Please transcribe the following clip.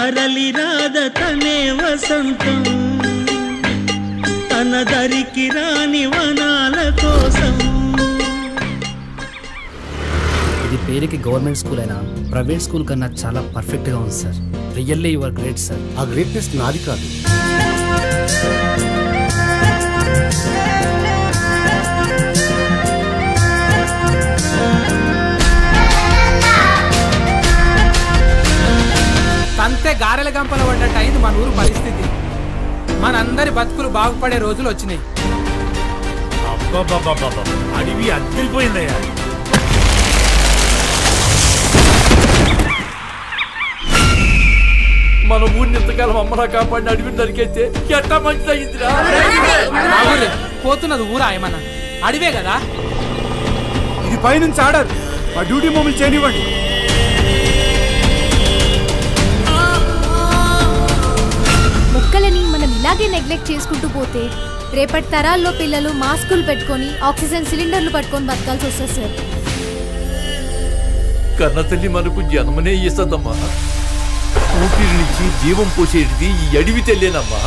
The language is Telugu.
తరలి రాదతనే వసంతం తన దరికి రాని వనాల కోసం. ఇది పేరుకి గవర్నమెంట్ స్కూల్ అయినా ప్రైవేట్ స్కూల్ కన్నా చాలా పర్ఫెక్ట్గా ఉంది sir. Really your great sir. ఆ గ్రేట్నెస్ నాది కాదు. అంతే గారెల గంపల పడ్డట్టు అయింది మన ఊరు పరిస్థితి. మనందరి బతుకులు బాగుపడే రోజులు వచ్చినాయి. అడివి అద్దరిపోయిందయ్యా. మన ఊరిని ఎంతకాలం అమ్మలా కాపాడిన అడవిని నరికేస్తే ఎట్టా మంచిది అయిందిరా. పోతున్నది ఊరా ఏమన్నా అడివే కదా. ఇది పైనుంచి ఆర్డర్. ఆ డ్యూటీ మమ్మల్ని చేయనివ్వండి. మొక్కలని మనం ఇలాగే నెగ్లెక్ట్ చేసుకుంటూ పోతే రేపటి తరాల్లో పిల్లలు మాస్కులు పెట్టుకొని ఆక్సిజన్ సిలిండర్లు పట్టుకొని బతకాల్సి వస్తుంది సార్. కన్న తల్లి మనకు జన్మనే ఇస్తుందమ్మా. ఊపిరి నుంచి జీవం పోసేటిది ఈ అడవి తెల్లేనమ్మా.